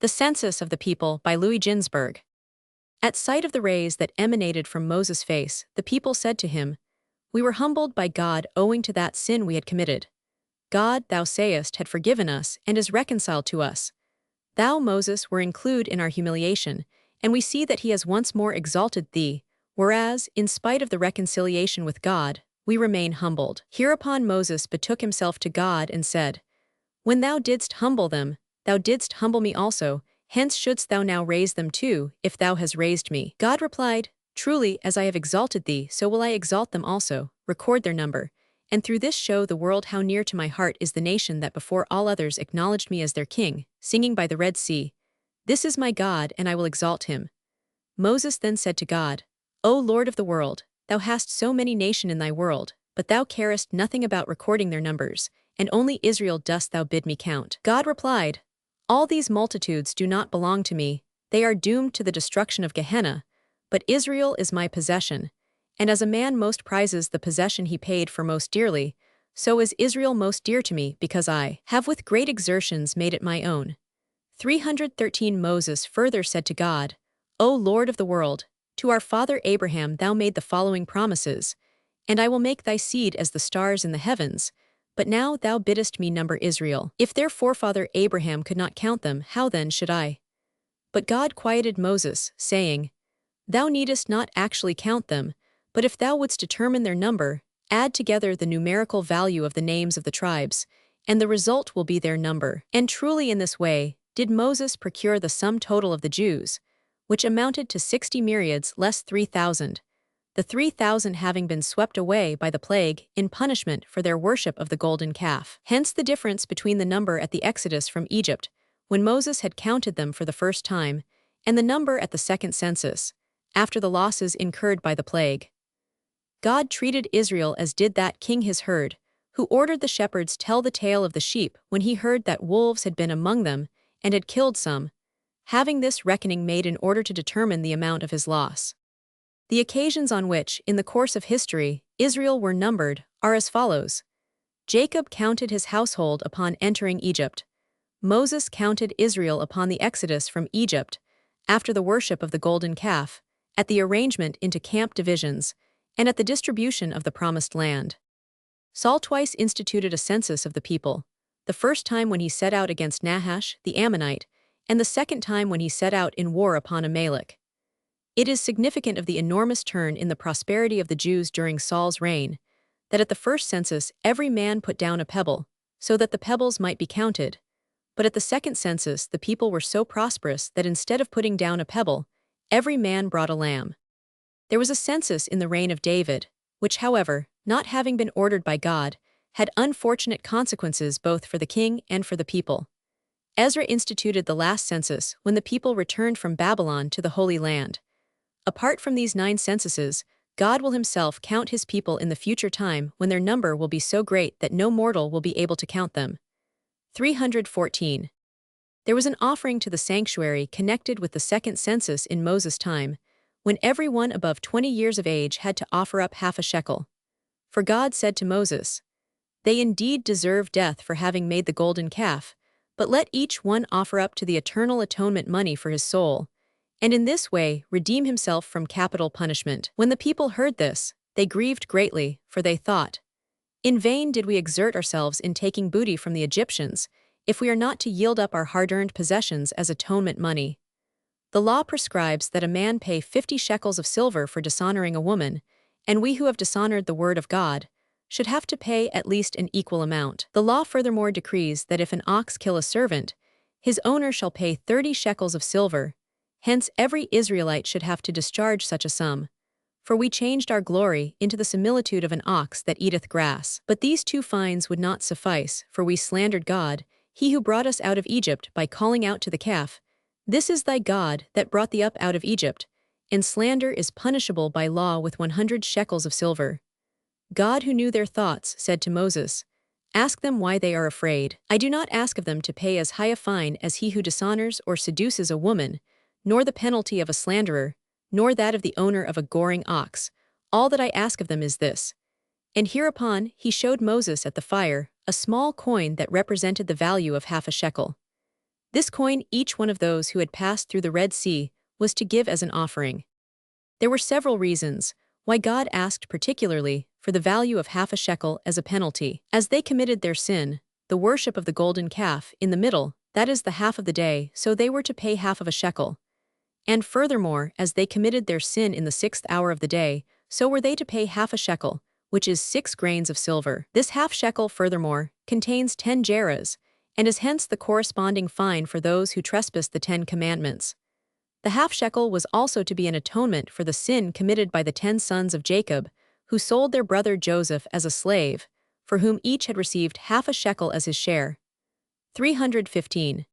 The Census of the People by Louis Ginzberg. At sight of the rays that emanated from Moses' face, the people said to him, "We were humbled by God owing to that sin we had committed. God, thou sayest, had forgiven us and is reconciled to us. Thou, Moses, were included in our humiliation, and we see that he has once more exalted thee, whereas, in spite of the reconciliation with God, we remain humbled." Hereupon Moses betook himself to God and said, "When thou didst humble them, thou didst humble me also, hence shouldst thou now raise them too, if thou hast raised me." God replied, "Truly, as I have exalted thee, so will I exalt them also, record their number, and through this show the world how near to my heart is the nation that before all others acknowledged me as their king, singing by the Red Sea, 'This is my God, and I will exalt him.'" Moses then said to God, "O Lord of the world, thou hast so many nations in thy world, but thou carest nothing about recording their numbers, and only Israel dost thou bid me count." God replied, "All these multitudes do not belong to me, they are doomed to the destruction of Gehenna, but Israel is my possession, and as a man most prizes the possession he paid for most dearly, so is Israel most dear to me, because I have with great exertions made it my own." 313 Moses further said to God, "O Lord of the world, to our father Abraham thou made the following promises, and I will make thy seed as the stars in the heavens, but now thou biddest me number Israel. If their forefather Abraham could not count them, how then should I?" But God quieted Moses, saying, "Thou needest not actually count them, but if thou wouldst determine their number, add together the numerical value of the names of the tribes, and the result will be their number." And truly in this way did Moses procure the sum total of the Jews, which amounted to 60 myriads less 3,000, the 3,000 having been swept away by the plague in punishment for their worship of the golden calf. Hence the difference between the number at the exodus from Egypt, when Moses had counted them for the first time, and the number at the second census, after the losses incurred by the plague. God treated Israel as did that king his herd, who ordered the shepherds tell the tale of the sheep when he heard that wolves had been among them and had killed some, having this reckoning made in order to determine the amount of his loss. The occasions on which, in the course of history, Israel were numbered are as follows. Jacob counted his household upon entering Egypt. Moses counted Israel upon the exodus from Egypt, after the worship of the golden calf, at the arrangement into camp divisions, and at the distribution of the promised land. Saul twice instituted a census of the people, the first time when he set out against Nahash, the Ammonite, and the second time when he set out in war upon Amalek. It is significant of the enormous turn in the prosperity of the Jews during Saul's reign, that at the first census every man put down a pebble, so that the pebbles might be counted, but at the second census the people were so prosperous that instead of putting down a pebble, every man brought a lamb. There was a census in the reign of David, which, however, not having been ordered by God, had unfortunate consequences both for the king and for the people. Ezra instituted the last census when the people returned from Babylon to the Holy Land. Apart from these 9 censuses, God will himself count his people in the future time when their number will be so great that no mortal will be able to count them. 314. There was an offering to the sanctuary connected with the second census in Moses' time, when everyone above 20 years of age had to offer up half a shekel. For God said to Moses, "They indeed deserve death for having made the golden calf, but let each one offer up to the eternal atonement money for his soul, and in this way redeem himself from capital punishment." When the people heard this, they grieved greatly, for they thought, "In vain did we exert ourselves in taking booty from the Egyptians, if we are not to yield up our hard-earned possessions as atonement money." The law prescribes that a man pay 50 shekels of silver for dishonoring a woman, and we who have dishonored the word of God should have to pay at least an equal amount. The law furthermore decrees that if an ox kill a servant, his owner shall pay 30 shekels of silver. Hence every Israelite should have to discharge such a sum. For we changed our glory into the similitude of an ox that eateth grass. But these 2 fines would not suffice, for we slandered God, he who brought us out of Egypt, by calling out to the calf, "This is thy God that brought thee up out of Egypt," and slander is punishable by law with 100 shekels of silver. God, who knew their thoughts, said to Moses, "Ask them why they are afraid. I do not ask of them to pay as high a fine as he who dishonors or seduces a woman, nor the penalty of a slanderer, nor that of the owner of a goring ox. All that I ask of them is this." And hereupon he showed Moses at the fire a small coin that represented the value of half a shekel. This coin each one of those who had passed through the Red Sea was to give as an offering. There were several reasons why God asked particularly for the value of half a shekel as a penalty. As they committed their sin, the worship of the golden calf, in the middle, that is the half of the day, so they were to pay half of a shekel. And furthermore, as they committed their sin in the 6th hour of the day, so were they to pay half a shekel, which is 6 grains of silver. This half shekel, furthermore, contains 10 gerahs, and is hence the corresponding fine for those who trespass the 10 commandments. The half shekel was also to be an atonement for the sin committed by the 10 sons of Jacob, who sold their brother Joseph as a slave, for whom each had received half a shekel as his share. 315.